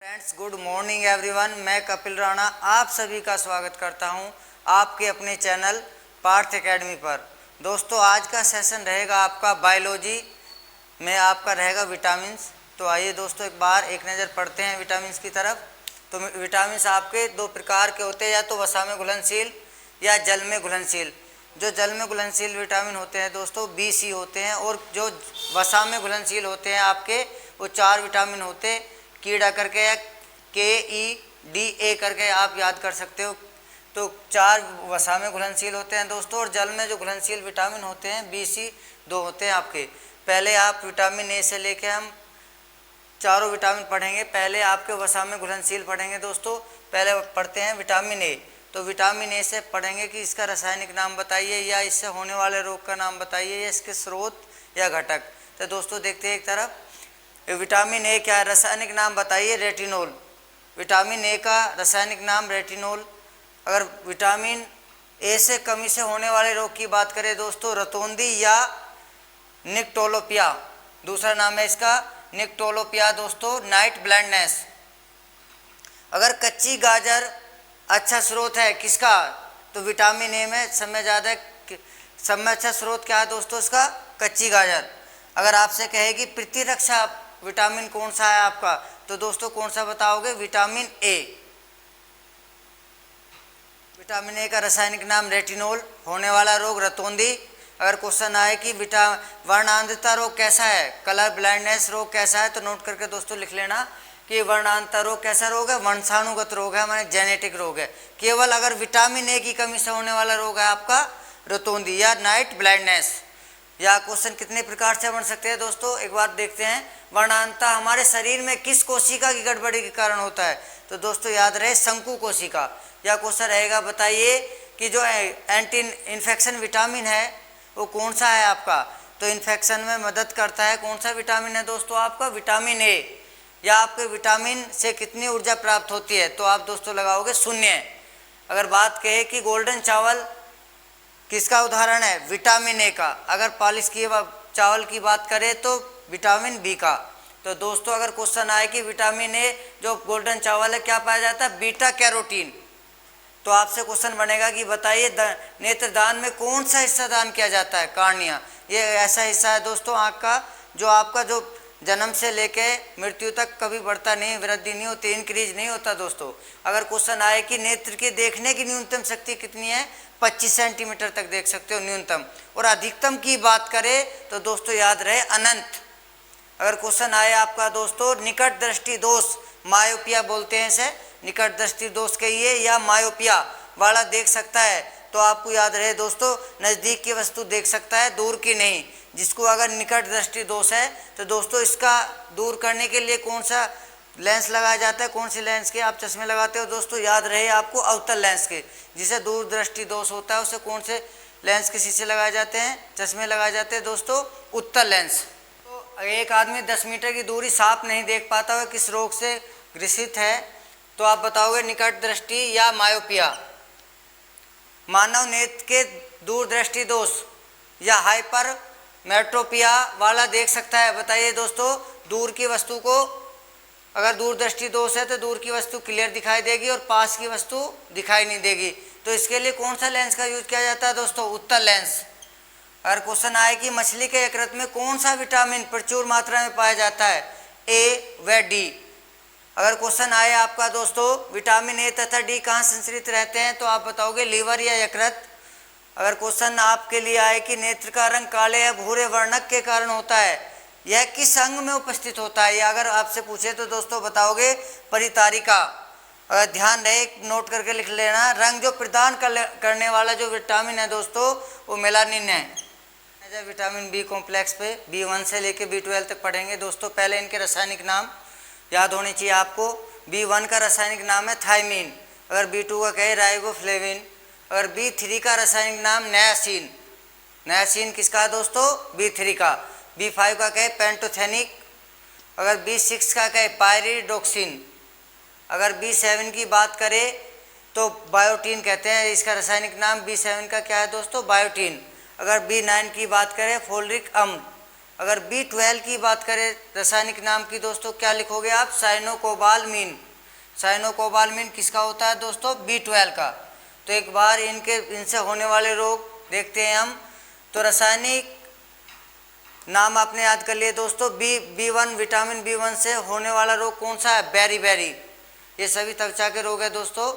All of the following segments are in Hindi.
Friends, good morning everyone. मैं कपिल राणा आप सभी का स्वागत करता हूं आपके अपने चैनल पार्थ एकेडमी पर। दोस्तों, आज का सेशन रहेगा आपका बायोलॉजी में, आपका रहेगा विटामिन्स। तो आइए दोस्तों एक नज़र पड़ते हैं विटामिन्स की तरफ। तो विटामिन्स आपके दो प्रकार के होते हैं, या तो वसा में घुलनशील या जल में घुलनशील। जो जल में घुलनशील विटामिन होते हैं दोस्तों बी सी होते हैं, और जो वसा में घुलनशील होते हैं आपके वो 4 विटामिन होते हैं, कीड़ा करके या KEDA करके आप याद कर सकते हो। तो 4 वसा में घुलनशील होते हैं दोस्तों, और जल में जो घुलनशील विटामिन होते हैं BC 2 होते हैं आपके। पहले आप विटामिन ए से लेके हम चारों विटामिन पढ़ेंगे। पहले आपके वसा में घुलनशील पढ़ेंगे दोस्तों। पहले पढ़ते हैं विटामिन ए। तो विटामिन ए से पढ़ेंगे कि इसका रासायनिक नाम बताइए, या इससे होने वाले रोग का नाम बताइए, या इसके स्रोत या घटक। तो दोस्तों देखते हैं एक तरफ विटामिन ए क्या है, रासायनिक नाम बताइए रेटिनोल। विटामिन ए का रासायनिक नाम रेटिनोल। अगर विटामिन ए से कमी से होने वाले रोग की बात करें दोस्तों, रतौंधी या निक्टोलोपिया। दूसरा नाम है इसका निक्टोलोपिया दोस्तों, नाइट ब्लाइंडनेस। अगर कच्ची गाजर अच्छा स्रोत है किसका, तो विटामिन ए में समय ज़्यादा, सब में अच्छा स्रोत क्या है दोस्तों इसका, कच्ची गाजर। अगर आपसे कहेगी प्रतिरक्षा विटामिन कौन सा है आपका, तो दोस्तों कौन सा बताओगे, विटामिन ए। विटामिन ए का रासायनिक नाम रेटिनोल। होने वाला रोग रतौंधी। अगर क्वेश्चन आए कि वर्णांधता रोग कैसा है, कलर ब्लाइंडनेस रोग कैसा है, तो नोट करके दोस्तों लिख लेना कि वर्णांधता रोग कैसा रोग है, वंशाणुगत रोग है, माने जेनेटिक रोग है। केवल अगर विटामिन ए की कमी से होने वाला रोग है आपका रतौंधी या नाइट ब्लाइंडनेस। या क्वेश्चन कितने प्रकार से बन सकते हैं दोस्तों, एक बार देखते हैं। वर्णांधता हमारे शरीर में किस कोशिका की गड़बड़ी के कारण होता है, तो दोस्तों याद रहे शंकु कोशिका। या क्वेश्चन रहेगा बताइए कि जो एंटी इन्फेक्शन विटामिन है वो कौन सा है आपका, तो इन्फेक्शन में मदद करता है कौन सा विटामिन है दोस्तों आपका, विटामिन ए। या आपके विटामिन से कितनी ऊर्जा प्राप्त होती है, तो आप दोस्तों लगाओगे 0। अगर बात कहे कि गोल्डन चावल किसका उदाहरण है, विटामिन ए का। अगर पॉलिश किए चावल की बात करें तो विटामिन बी का। तो दोस्तों अगर क्वेश्चन आए कि विटामिन ए जो गोल्डन चावल है क्या पाया जाता है, बीटा कैरोटीन, तो आपसे क्वेश्चन बनेगा कि बताइए नेत्रदान में कौन सा हिस्सा दान किया जाता है, कार्निया। ये ऐसा हिस्सा है दोस्तों आँख का जो आपका जो जन्म से लेके मृत्यु तक कभी बढ़ता नहीं, वृद्धि नहीं होती, इंक्रीज नहीं होता दोस्तों। अगर क्वेश्चन आए कि नेत्र के देखने की न्यूनतम शक्ति कितनी है, 25 सेंटीमीटर तक देख सकते हो न्यूनतम, और अधिकतम की बात करें तो दोस्तों याद रहे अनंत। अगर क्वेश्चन आए आपका दोस्तों निकट दृष्टि दोष, मायोपिया बोलते हैं इसे, निकट दृष्टि दोष कहिए या मायोपिया वाला देख सकता है, तो आपको याद रहे दोस्तों नज़दीक की वस्तु देख सकता है, दूर की नहीं। जिसको अगर निकट दृष्टि दोष है तो दोस्तों इसका दूर करने के लिए कौन सा लेंस लगाया जाता है, कौन सी लेंस के आप चश्मे लगाते हो दोस्तों, याद रहे आपको अवतल लेंस के। जिसे दूर दृष्टि दोष होता है उसे कौन से लेंस के शीशे लगाए जाते हैं, चश्मे लगाए जाते हैं दोस्तों, उत्तल लेंस। तो एक आदमी 10 मीटर की दूरी साफ नहीं देख पाता हुआ किस रोग से ग्रसित है, तो आप बताओगे निकट दृष्टि या मायोपिया। मानव नेत्र के दूरदृष्टि दोष या हाइपर मेट्रोपिया वाला देख सकता है, बताइए दोस्तों दूर की वस्तु को, अगर दूरदृष्टि दोष है तो दूर की वस्तु क्लियर दिखाई देगी और पास की वस्तु दिखाई नहीं देगी। तो इसके लिए कौन सा लेंस का यूज किया जाता है दोस्तों, उत्तल लेंस। अगर क्वेश्चन आए कि मछली के यकृत में कौन सा विटामिन प्रचुर मात्रा में पाया जाता है, ए व डी। अगर क्वेश्चन आए आपका दोस्तों विटामिन ए तथा डी कहाँ संचरित रहते हैं, तो आप बताओगे लीवर या यकृत। अगर क्वेश्चन आपके लिए आए कि नेत्र का रंग काले या भूरे वर्णक के कारण होता है, यह किस अंग में उपस्थित होता है, या अगर आपसे पूछे तो दोस्तों बताओगे परितारिका। अगर ध्यान रहे नोट करके लिख लेना, रंग जो प्रदान करने वाला जो विटामिन है दोस्तों वो मेलानिन है। जब विटामिन बी कॉम्प्लेक्स पे B1 से लेके B12 तक पढ़ेंगे दोस्तों। पहले इनके रासायनिक नाम याद होनी चाहिए आपको। B1 का रासायनिक नाम है थायमीन। अगर B2 का कहे राइबोफ्लेविन। अगर B3 का रासायनिक नाम नायासिन। नायासिन किसका है दोस्तों, B3 का। B5 का कहे पेंटोथेनिक। अगर B6 का कहे पायरिडोक्सिन। अगर B7 की बात करें तो बायोटीन कहते हैं, इसका रासायनिक नाम B7 का क्या है दोस्तों, बायोटीन। अगर B9 की बात करें फोलिक अम्ल। अगर B12 की बात करें रासायनिक नाम की दोस्तों, क्या लिखोगे आप? साइनोकोबालमीन। साइनोकोबालमीन किसका होता है दोस्तों? B12 का। तो एक बार इनसे होने वाले रोग देखते हैं हम। तो रासायनिक नाम आपने याद कर लिए दोस्तों। B1 विटामिन B1 से होने वाला रोग कौन सा है? बेरी। ये सभी त्वचा के रोग है दोस्तों।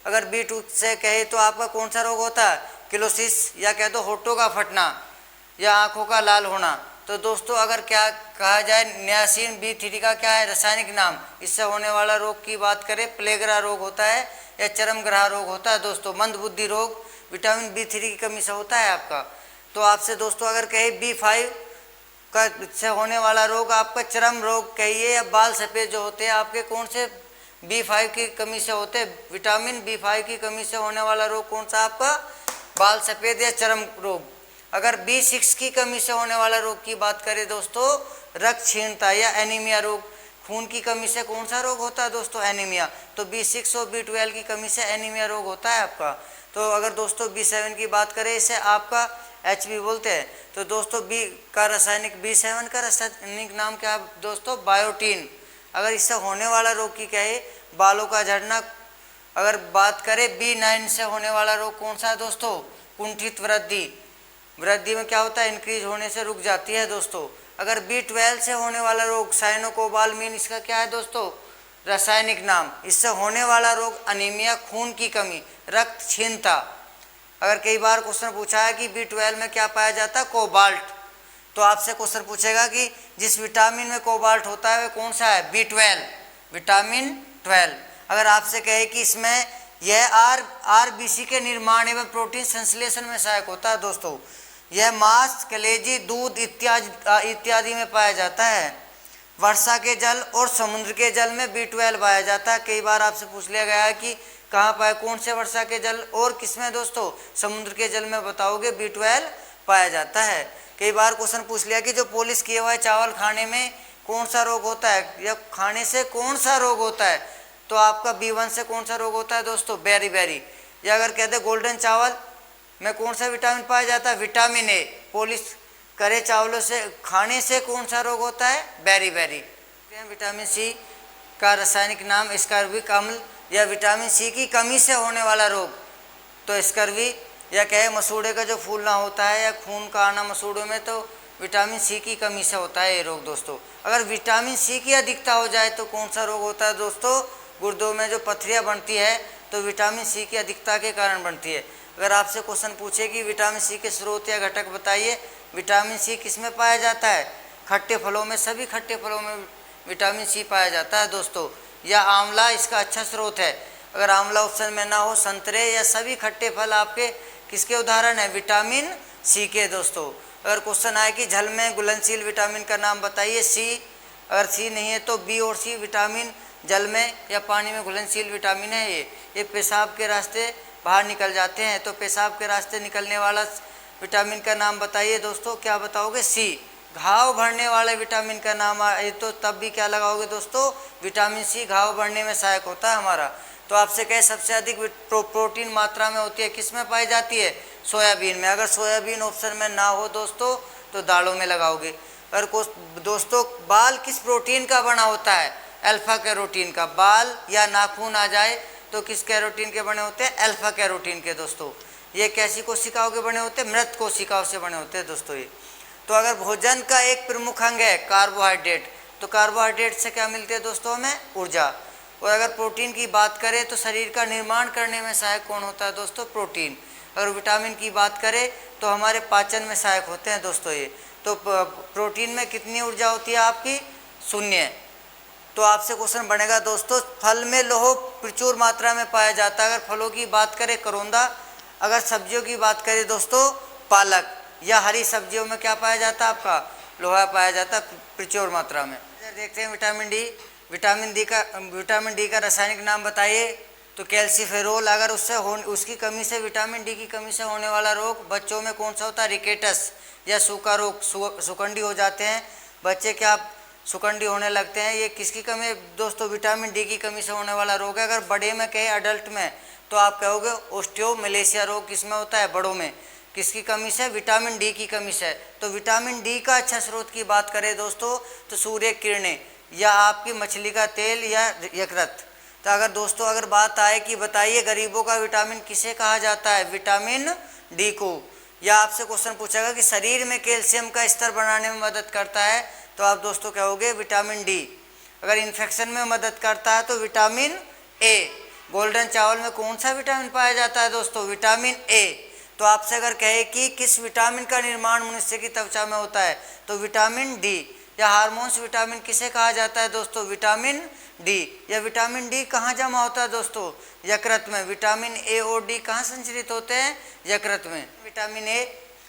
अगर B2 से कहे तो आपका कौन सा रोग होता है? किलोसिस, या कह दो होठों का फटना या आंखों का लाल होना। तो दोस्तों अगर क्या कहा जाए, नियासिन B3 का क्या है रासायनिक नाम? इससे होने वाला रोग की बात करें, प्लेगरा रोग होता है या चरमग्रह रोग होता है दोस्तों। मंदबुद्धि रोग विटामिन B3 की कमी से होता है आपका। तो आपसे दोस्तों अगर कहे B5 का से होने वाला रोग आपका चर्म रोग कहिए, या बाल सफ़ेद जो होते हैं आपके, कौन से B5 की कमी से होते हैं? विटामिन B5 की कमी से होने वाला रोग कौन सा आपका? बाल सफ़ेद या चर्म रोग। अगर B6 की कमी से होने वाला रोग की बात करें दोस्तों, रक्त क्षीणता या एनीमिया रोग। खून की कमी से कौन सा रोग होता है दोस्तों? एनीमिया। तो B6 और B12 की कमी से एनीमिया रोग होता है आपका। तो अगर दोस्तों B7 की बात करें, इसे आपका HB बोलते हैं। तो दोस्तों B7 का रासायनिक नाम क्या है दोस्तों? बायोटीन। अगर इससे होने वाला रोग की कहे, बालों का झड़ना। अगर बात करें B9 से होने वाला रोग कौन सा है दोस्तों? कुंठित वृद्धि में क्या होता है? इंक्रीज होने से रुक जाती है दोस्तों। अगर B12 से होने वाला रोग साइनोकोबालमीन, इसका क्या है दोस्तों? रासायनिक नाम। इससे होने वाला रोग अनीमिया, खून की कमी, रक्त क्षीणता। अगर कई बार क्वेश्चन पूछा है कि B12 में क्या पाया जाता है? कोबाल्ट। तो आपसे क्वेश्चन पूछेगा कि जिस विटामिन में कोबाल्ट होता है वह कौन सा है? B12, vitamin 12। अगर आपसे कहे कि इसमें यह RBC के निर्माण एवं प्रोटीन संश्लेषण में सहायक होता है दोस्तों। यह मांस, कलेजी, दूध इत्यादि में पाया जाता है। वर्षा के जल और समुद्र के जल में B12 पाया जाता है। कई बार आपसे पूछ लिया गया है कि कहाँ पाया, कौन से वर्षा के जल और किसमें दोस्तों? समुद्र के जल में बताओगे B12 पाया जाता है। कई बार क्वेश्चन पूछ लिया कि जो पॉलिश किए हुए चावल खाने में कौन सा रोग होता है, या खाने से कौन सा रोग होता है? तो आपका B1 से कौन सा रोग होता है दोस्तों? बेरी। या अगर कहते गोल्डन चावल में कौन सा विटामिन पाया जाता है? Vitamin A। पॉलिश करे चावलों से खाने से कौन सा रोग होता है? बेरी। विटामिन C का रासायनिक नाम स्कर्विक अम्ल या विटामिन C की कमी से होने वाला रोग। तो स्कर्वी, या कहे मसूड़े का जो फूलना होता है या खून का आना मसूड़ों में, तो विटामिन C की कमी से होता है ये रोग दोस्तों। अगर विटामिन C की अधिकता हो जाए तो कौन सा रोग होता है दोस्तों? गुर्दों में जो पथरियाँ बनती है तो विटामिन C की अधिकता के कारण बनती है। अगर आपसे क्वेश्चन पूछे कि विटामिन C के स्रोत या घटक बताइए, विटामिन C किस में पाया जाता है? खट्टे फलों में, सभी खट्टे फलों में विटामिन C पाया जाता है दोस्तों। या आंवला इसका अच्छा स्रोत है। अगर आंवला ऑप्शन में ना हो, संतरे या सभी खट्टे फल आपके किसके उदाहरण है? विटामिन C के दोस्तों। अगर क्वेश्चन आए कि जल में घुलनशील विटामिन का नाम बताइए, C। अगर C नहीं है तो B और C विटामिन जल में या पानी में घुलनशील विटामिन है। ये पेशाब के रास्ते बाहर निकल जाते हैं। तो पेशाब के रास्ते निकलने वाला विटामिन का नाम बताइए दोस्तों। क्या बताओगे? C। घाव भरने वाले विटामिन का नाम आए तो तब भी क्या लगाओगे दोस्तों? विटामिन C घाव भरने में सहायक होता है हमारा। तो आपसे कहे सबसे अधिक प्रोटीन मात्रा में होती है, किस में पाई जाती है? सोयाबीन में। अगर सोयाबीन ऑप्शन में ना हो दोस्तों तो दालों में लगाओगे। अगर दोस्तों बाल किस प्रोटीन का बना होता है? अल्फा कैरोटीन का। बाल या नाखून आ जाए तो किस कैरोटीन के बने होते हैं? अल्फा कैरोटीन के दोस्तों। ये कैसी कोशिकाओं के बने होते हैं? मृत कोशिकाओं से बने होते हैं दोस्तों ये। तो अगर भोजन का एक प्रमुख अंग है कार्बोहाइड्रेट, तो कार्बोहाइड्रेट से क्या मिलती है दोस्तों? हमें ऊर्जा। और अगर प्रोटीन की बात करें तो शरीर का निर्माण करने में सहायक कौन होता है दोस्तों? प्रोटीन। अगर विटामिन की बात करें तो हमारे पाचन में सहायक होते हैं दोस्तों ये। तो प्रोटीन में कितनी ऊर्जा होती है आपकी? 0। तो आपसे क्वेश्चन बनेगा दोस्तों, फल में लौह प्रचुर मात्रा में पाया जाता है। अगर फलों की बात करें करौंदा, अगर सब्जियों की बात करें दोस्तों पालक, या हरी सब्जियों में क्या पाया जाता है? आपका लोहा पाया जाता है प्रचुर मात्रा में। देखते हैं विटामिन डी। विटामिन डी का रासायनिक नाम बताइए। तो कैल्सीफेरोल। अगर उसकी कमी से, विटामिन डी की कमी से होने वाला रोग बच्चों में कौन सा होता है? रिकेटस या सूखा रोग, सुकंडी हो जाते हैं बच्चे, क्या सुकंडी होने लगते हैं। ये किसकी कमी है दोस्तों? विटामिन डी की कमी से होने वाला रोग है। अगर बड़े में कहे, अडल्ट में, तो आप कहोगे ओस्टियोमलेशिया रोग किस में होता है? बड़ों में। किसकी कमी से? विटामिन डी की कमी से। तो विटामिन डी का अच्छा स्रोत की बात करें दोस्तों तो सूर्य किरणें या आपकी मछली का तेल या यकृत। तो अगर दोस्तों अगर बात आए कि बताइए गरीबों का विटामिन किसे कहा जाता है? विटामिन डी को। या आपसे क्वेश्चन पूछेगा कि शरीर में कैल्शियम का स्तर बढ़ाने में मदद करता है, तो आप दोस्तों कहोगे विटामिन डी। अगर इन्फेक्शन में मदद करता है तो विटामिन ए। गोल्डन चावल में कौन सा विटामिन पाया जाता है दोस्तों? Vitamin A. तो आपसे अगर कहे कि किस विटामिन का निर्माण मनुष्य की त्वचा में होता है, तो विटामिन डी। या हार्मोन्स विटामिन किसे कहा जाता है दोस्तों? Vitamin D. या विटामिन डी कहाँ जमा होता है दोस्तों? यकृत में। विटामिन ए और डी कहाँ संचरित होते हैं? यकृत में। विटामिन ए,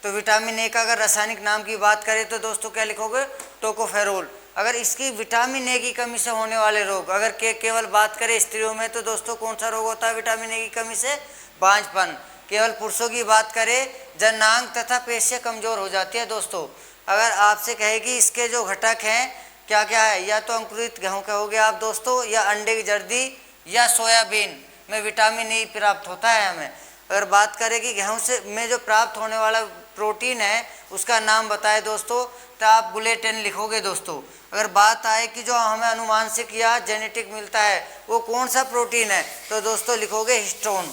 तो विटामिन ए का अगर रासायनिक नाम की बात करें तो दोस्तों क्या लिखोगे? टोकोफेरोल। अगर इसकी विटामिन ए की कमी से होने वाले रोग, अगर केवल बात करें स्त्रियों में तो दोस्तों कौन सा रोग होता है विटामिन ए की कमी से? बांझपन। केवल पुरुषों की बात करें जननांग तथा पेशियां कमजोर हो जाती है दोस्तों। अगर आपसे कहे कि इसके जो घटक हैं क्या क्या है, या तो अंकुरित गेहूं कहोगे आप दोस्तों, या अंडे की जर्दी, या सोयाबीन में विटामिन ए प्राप्त होता है हमें। अगर बात करें कि गेहूं से में जो प्राप्त होने वाला प्रोटीन है उसका नाम बताए दोस्तों, तो आप ग्लूटेन लिखोगे दोस्तों। अगर बात आए कि जो हमें अनुवांशिक या जेनेटिक मिलता है वो कौन सा प्रोटीन है, तो दोस्तों लिखोगे हिस्टोन।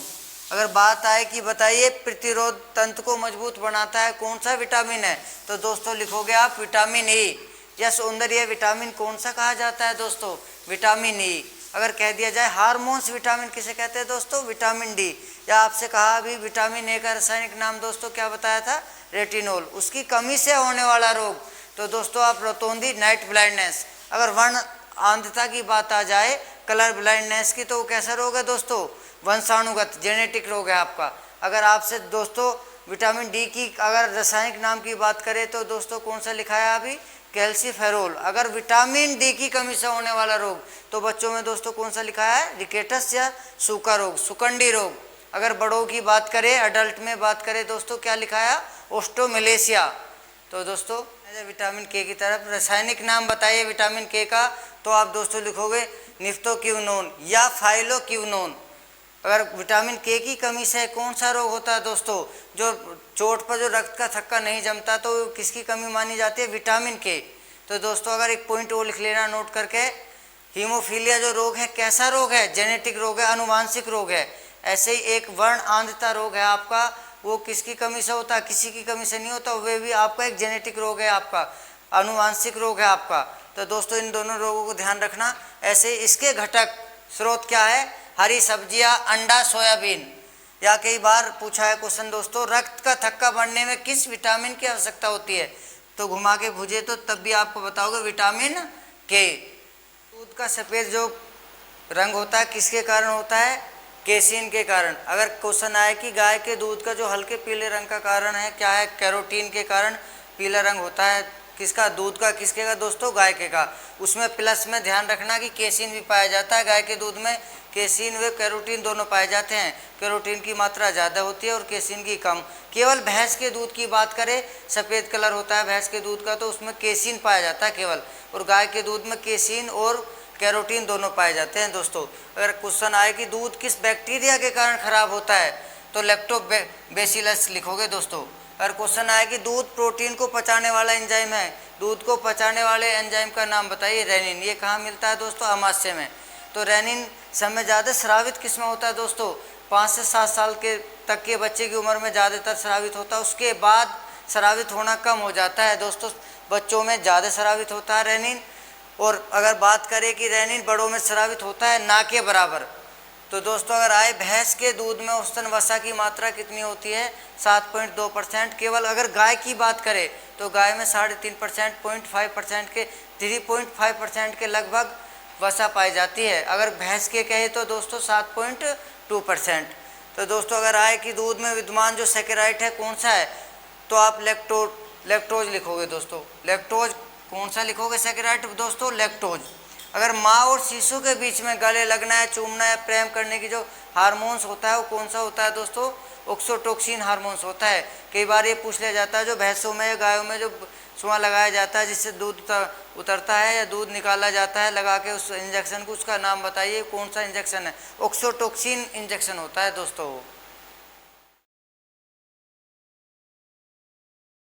अगर बात आए कि बताइए प्रतिरोध तंत्र को मजबूत बनाता है कौन सा विटामिन है, तो दोस्तों लिखोगे आप विटामिन ई। या सौंदर्य विटामिन कौन सा कहा जाता है दोस्तों? Vitamin E. अगर कह दिया जाए हार्मोन्स विटामिन किसे कहते हैं दोस्तों? Vitamin D. या आपसे कहा अभी विटामिन ए का रासायनिक नाम दोस्तों क्या बताया था? रेटिनोल। उसकी कमी से होने वाला रोग, तो दोस्तों आप रतौंधी नाइट ब्लाइंडनेस। अगर वर्ण अंधता की बात आ जाए, कलर ब्लाइंडनेस की, तो वो कैसा रोग है दोस्तों? वंशाणुगत जेनेटिक रोग है आपका। अगर आपसे दोस्तों विटामिन डी की अगर रासायनिक नाम की बात करें तो दोस्तों कौन सा लिखा है अभी? कैल्सीफेरोल। अगर विटामिन डी की कमी से होने वाला रोग, तो बच्चों में दोस्तों कौन सा लिखा है? रिकेटस या सूखा रोग, सुकंडी रोग। अगर बड़ों की बात करें, अडल्ट में बात करें दोस्तों क्या लिखा है? ओस्टोमेलेशिया। तो दोस्तों विटामिन के की तरफ रासायनिक नाम बताइए विटामिन के का, तो आप दोस्तों लिखोगे निफ्टोक्विनोन या फाइलोक्विनोन। अगर विटामिन के की कमी से कौन सा रोग होता है दोस्तों? जो चोट पर जो रक्त का थक्का नहीं जमता, तो किसकी कमी मानी जाती है? विटामिन के। तो दोस्तों अगर एक पॉइंट वो लिख लेना नोट करके, हीमोफीलिया जो रोग है कैसा रोग है? जेनेटिक रोग है, अनुवांशिक रोग है। ऐसे ही एक वर्ण आंधता रोग है आपका, वो किसकी कमी से होता है? किसी की कमी से नहीं होता, वे भी आपका एक जेनेटिक रोग है, आपका अनुवांशिक रोग है आपका। तो दोस्तों इन दोनों रोगों को ध्यान रखना। ऐसे इसके घटक स्रोत क्या है? हरी सब्जियां, अंडा, सोयाबीन। या कई बार पूछा है क्वेश्चन दोस्तों, रक्त का थक्का बढ़ने में किस विटामिन की आवश्यकता होती है? तो घुमा के पूछे तो तब भी आपको बताओगे विटामिन के। दूध का सफ़ेद जो रंग होता है किसके कारण होता है? केसीन के कारण। अगर क्वेश्चन आए कि गाय के दूध का जो हल्के पीले रंग का कारण है क्या है? कैरोटीन के कारण पीला रंग होता है। किसका? दूध का। किसके का दोस्तों? गाय के का। उसमें प्लस में ध्यान रखना कि केसीन भी पाया जाता है गाय के दूध में। केसीन व कैरोटीन दोनों पाए जाते हैं। कैरोटीन की मात्रा ज़्यादा होती है और केसीन की कम। केवल भैंस के दूध की बात करें, सफ़ेद कलर होता है भैंस के दूध का, तो उसमें केसीन पाया जाता है केवल, और गाय के दूध में केसीन और कैरोटीन दोनों पाए जाते हैं दोस्तों। अगर क्वेश्चन आए कि दूध किस बैक्टीरिया के कारण खराब होता है, तो लैक्टोबैसिलस लिखोगे दोस्तों। अगर क्वेश्चन आए कि दूध प्रोटीन को पचाने वाला एंजाइम है, दूध को पचाने वाले एंजाइम का नाम बताइए? रेनिन। ये कहाँ मिलता है दोस्तों? अमाशय में। तो रेनिन समय ज़्यादा स्रावित किस में होता है दोस्तों? 5 से 7 साल के तक के बच्चे की उम्र में ज़्यादातर स्रावित होता है, उसके बाद स्रावित होना कम हो जाता है दोस्तों। बच्चों में ज़्यादा स्रावित होता है रेनिन। और अगर बात करें कि रेनिन बड़ों में स्रावित होता है ना के बराबर, तो दोस्तों अगर आए भैंस के दूध में औसतन वसा की मात्रा कितनी होती है? 7.2%। केवल अगर गाय की बात करें तो गाय में 3.5%, 0.5% के 3.5% के लगभग वसा पाई जाती है। अगर भैंस के कहे तो दोस्तों 7.2%। तो दोस्तों अगर आए कि दूध में विद्यमान जो सैकेराइड है कौन सा है, तो आप लैक्टोज लिखोगे दोस्तों। लैक्टोज कौन सा लिखोगे सैकेराइड दोस्तों? लैक्टोज। अगर माँ और शिशु के बीच में गले लगना या चूमना या प्रेम करने की जो हार्मोन्स होता है वो कौन सा होता है दोस्तों? ऑक्सीटोसिन हार्मोन्स होता है। कई बार ये पूछ लिया जाता है जो भैंसों में या गायों में जो सुआ लगाया जाता है जिससे दूध उतरता है या दूध निकाला जाता है लगा के उस इंजेक्शन को, उसका नाम बताइए कौन सा इंजेक्शन है? ऑक्सीटोसिन इंजेक्शन होता है दोस्तों।